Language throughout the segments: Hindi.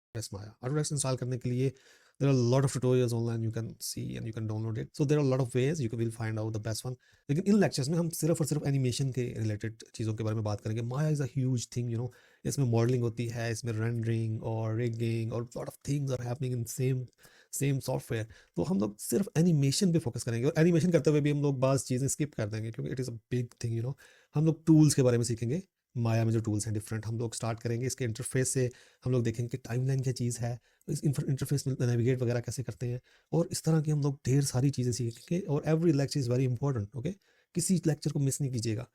Autodesk Maya. Autodesk इंस्टॉल करने के लिए there are a lot of tutorials online you can see and you can download it. So there are a lot of ways you will find out the best one. लेकिन इन लेक्चर्स में हम सिर्फ और सिर्फ एनिमेशन के रिलेटेड चीज़ों के बारे में बात करेंगे. Maya is a huge thing, you know. इसमें मॉडलिंग होती है, इसमें रेंडरिंग और रिगिंग और lot of things are happening in same software. तो हम लोग सिर्फ एनिमेशन पे फोकस करेंगे और एनिमेशन करते हुए भी हम लोग बाज़ चीज़ें स्किप कर देंगे क्योंकि it is a big thing, you know. हम लोग टूल्स के बारे में सीखेंगे. माया में जो टूल्स हैं डिफरेंट हम लोग स्टार्ट करेंगे. इसके इंटरफेस से हम लोग देखेंगे कि टाइमलाइन क्या चीज़ है, इस इंटरफेस में नेविगेट वगैरह कैसे करते हैं, और इस तरह की हम लोग ढेर सारी चीज़ें सीखेंगे. और every lecture is very important. Okay, किसी लेक्चर को मिस नहीं कीजिएगा.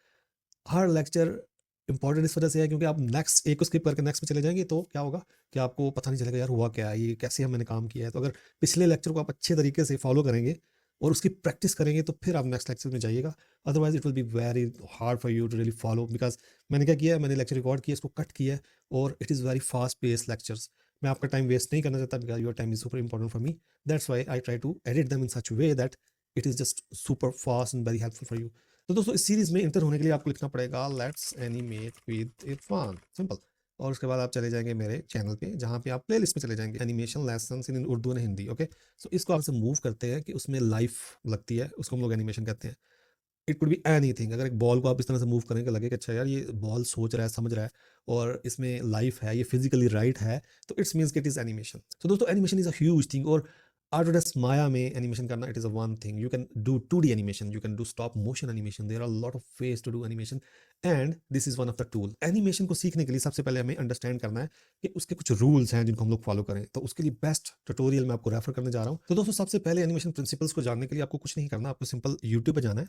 हर लेक्चर इंपॉर्टेंट इस वजह से है क्योंकि आप नेक्स्ट एक को स्किप करके नेक्स्ट पे चले जाएंगे तो क्या होगा कि आपको पता नहीं चलेगा यार हुआ क्या है, ये कैसे मैंने काम किया है. तो अगर पिछले लेक्चर को आप अच्छे तरीके से फॉलो करेंगे और उसकी प्रैक्टिस करेंगे तो फिर आप नेक्स्ट लेक्चर में जाइएगा. Otherwise it will be very hard for you to really follow. Because मैंने क्या किया है, मैंने लेक्चर रिकॉर्ड किया, इसको कट किया और it is very fast pace lectures. मैं आपका टाइम वेस्ट नहीं करना चाहता because your time is super important for me. That's why I try to edit them in such way that it is just super fast and very helpful for you. तो दोस्तों इस सीरीज में इंटर होने के लिए आपको लिखना पड़ेगा let's animate with Irfan, simple. और उसके बाद आप चले जाएंगे मेरे चैनल पे जहाँ पे आप प्लेलिस्ट में चले जाएंगे animation lessons in Urdu and Hindi. Okay, so इसको आपसे मूव करते हैं कि उसमें लाइफ लगती है, उसको हम लोग एनिमेशन कहते हैं. It could be anything. अगर एक बॉल को आप इस तरह से मूव करेंगे लगे कि अच्छा यार ये बॉल सोच रहा है, समझ रहा है और इसमें लाइफ है, ये फिजिकली राइट है, तो इट्स मीन्स कि इट इज एनिमेशन. तो दोस्तों animation is a huge thing. और Autodesk Maya में एनिमेशन करना it is a one thing. You can do 2D animation, you can do stop motion animation. There are lot of ways to do animation and this is one of the tool. Animation को सीखने के लिए सबसे पहले हमें अंडरस्टैंड करना है कि उसके कुछ रूल्स हैं जिनको हम लोग फॉलो करें. तो उसके लिए बेस्ट ट्यूटोरियल मैं आपको रेफर करने जा रहा हूँ. तो दोस्तों सबसे पहले एनिमेशन प्रिंसिपल्स को जानने के लिए आपको कुछ नहीं करना, आपको सिंपल यूट्यूब पर जाना है,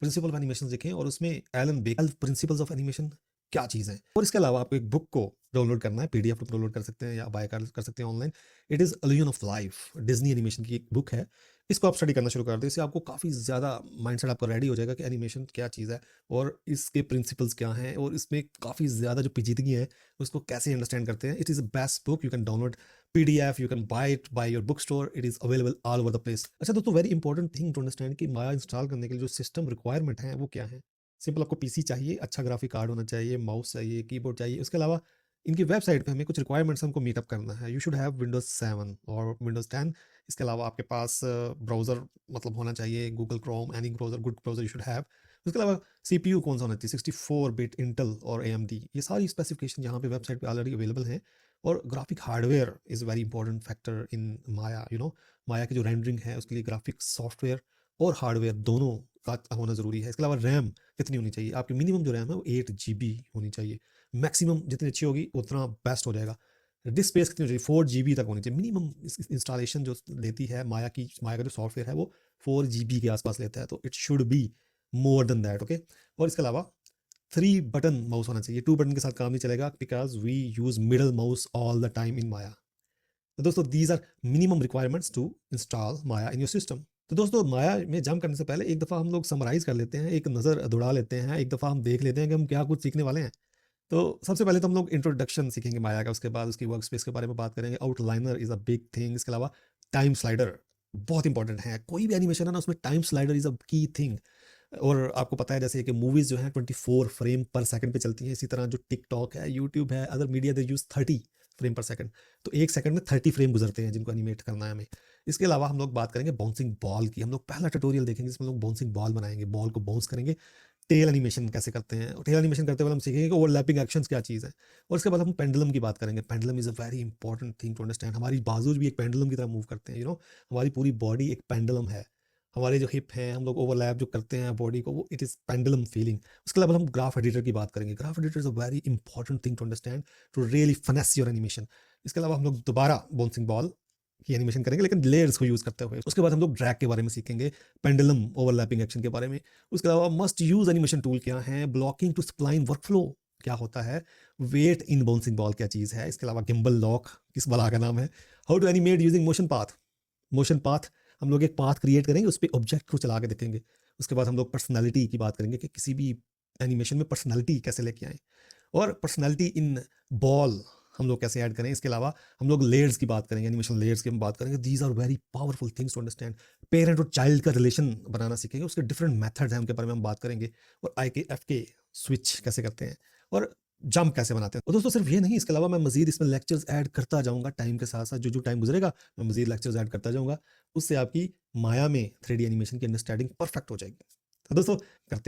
प्रिंसिपल ऑफ एनिमेशन देखें और उसमें एलन बेकल प्रिंसिपल्स ऑफ एनिमेशन क्या चीज़ है. और इसके अलावा आपको एक बुक को डाउनलोड करना है, पीडीएफ डाउनलोड कर सकते हैं या बाय कर सकते हैं online. It is illusion of life, Disney animation की एक बुक है. इसको आप स्टडी करना शुरू कर दें. इससे आपको काफ़ी ज़्यादा माइंडसेट आपका रेडी हो जाएगा कि एनिमेशन क्या चीज़ है और इसके प्रिंसिपल्स क्या हैं और इसमें काफ़ी ज़्यादा जो पेचीदगी है उसको कैसे अंडरस्टैंड करते हैं. It is a best book. You can download PDF, you can buy it by your bookstore. It is available all over the place. अच्छा दोस्तों very important thing to understand कि माया इंस्टॉल करने के लिए जो सिस्टम रिक्वायरमेंट है वो क्या है. सिंपल आपको पीसी चाहिए, अच्छा ग्राफिक कार्ड होना चाहिए, माउस चाहिए, कीबोर्ड चाहिए. उसके अलावा इनकी वेबसाइट पे हमें कुछ रिक्वायरमेंट्स हमको मीटअप करना है. यू शुड हैव विंडोज 7 और विंडोज 10. इसके अलावा आपके पास ब्राउज़र मतलब होना चाहिए, Google Chrome, any browser, good browser you should have. उसके अलावा CPU कौन सा होना चाहिए, 64 बिट इंटेल और AMD. ये सारी स्पेसिफिकेशन यहाँ पे वेबसाइट पे ऑलरेडी अवेलेबल हैं. और graphic hardware is very important factor in Maya. You know Maya की जो रेंडरिंग है उसके लिए ग्राफिक सॉफ्टवेयर और हार्डवेयर दोनों का होना ज़रूरी है. इसके अलावा रैम कितनी होनी चाहिए, आपकी मिनिमम जो रैम है वो 8 GB होनी चाहिए. मैक्सिमम जितनी अच्छी होगी उतना बेस्ट हो जाएगा. डिस्क स्पेस कितनी होनी चाहिए, 4 GB तक होनी चाहिए मिनिमम. इंस्टॉलेशन जो लेती है माया का जो सॉफ्टवेयर है वो 4 GB के आसपास लेता है. तो it should be more than that. Okay, और इसके अलावा 3 बटन माउस होना चाहिए. 2 बटन के साथ काम नहीं चलेगा because we use middle mouse all the time in Maya. तो दोस्तों these are minimum requirements to install Maya in your system. तो दोस्तों माया में जंप करने से पहले एक दफ़ा हम लोग समराइज कर लेते हैं, एक नज़र दौड़ा लेते हैं, एक दफ़ा हम देख लेते हैं कि हम क्या कुछ सीखने वाले हैं. तो सबसे पहले तो हम लोग इंट्रोडक्शन सीखेंगे माया का. उसके बाद उसकी वर्क स्पेस के बारे में बात करेंगे. Outliner is a big thing. इसके अलावा टाइम स्लाइडर बहुत इंपॉर्टेंट है. कोई भी एनिमेशन है ना उसमें time slider is a key thing. और आपको पता है जैसे कि मूवीज़ जो हैं 24 फ्रेम पर सेकंड पे चलती हैं, इसी तरह जो टिकटॉक है, यूट्यूब है, अदर मीडिया दे यूज़ 30 फ्रेम पर सेकंड. तो एक सेकंड में 30 फ्रेम गुजरते हैं जिनको एनिमेट करना है हमें. इसके अलावा हम लोग बात करेंगे बाउंसिंग बॉल की. हम लोग पहला ट्यूटोरियल देखेंगे जिसमें लोग बाउंसिंग बॉल बनाएंगे, बॉल को बाउंस करेंगे. टेल एनिमेशन कैसे करते हैं, टेल एनिमेशन करते हुए हम सीखेंगे कि ओवरलैपिंग एक्शंस क्या चीज़ है. और उसके बाद हम पेंडुलम की बात करेंगे. Pendulum is a very important thing to understand. हमारी बाजू भी एक पेंडुलम की तरह मूव करते हैं. हमारी पूरी बॉडी एक पेंडुलम है. हमारे जो हिप हैं हम लोग ओवरलैप जो करते हैं बॉडी को, वो इट इज़ पेंडुलम फीलिंग. उसके अलावा हम ग्राफ एडिटर की बात करेंगे. Graph editor is a very important thing to understand to really finesse your animation. इसके अलावा हम लोग दोबारा बाउंसिंग बॉल की एनिमेशन करेंगे लेकिन लेयर्स को यूज़ करते हुए. उसके बाद हम लोग ड्रैग के बारे में सीखेंगे, पेंडुलम ओवरलैपिंग एक्शन के बारे में. उसके अलावा मस्ट यूज़ एनिमेशन टूल क्या है, ब्लॉकिंग टू स्प्लाइन वर्कफ्लो क्या होता है, वेट इन बाउंसिंग बॉल क्या चीज़ है. इसके अलावा गिम्बल लॉक किस बला का नाम है, how to animate using motion path. हम लोग एक पाथ क्रिएट करेंगे, उस पर ऑब्जेक्ट को चला के देखेंगे. उसके बाद हम लोग पर्सनैलिटी की बात करेंगे कि किसी भी एनिमेशन में पर्सनैलिटी कैसे लेके आएँ और पर्सनैलिटी इन बॉल हम लोग कैसे ऐड करें. इसके अलावा हम लोग लेयर्स की बात करेंगे, एनिमेशन लेयर्स की हम बात करेंगे. These are very powerful things to understand. Parent और चाइल्ड का रिलेशन बनाना सीखेंगे, उसके डिफरेंट मेथड्स हैं उनके बारे में हम बात करेंगे. और IK FK स्विच कैसे करते हैं. और जंप कैसे बनाते हैं। और दोस्तों सिर्फ ये नहीं, इसके अलावा मैं मज़ीद इसमें लेक्चर्स ऐड करता जाऊँगा टाइम के साथ-साथ, जो टाइम गुज़रेगा मैं मज़ीद लेक्चर्स ऐड करता जाऊँगा। उससे आपकी माया में 3D एनिमेशन की अंडरस्टैंडिंग परफेक्ट हो जाएगी। तो दोस्तों करते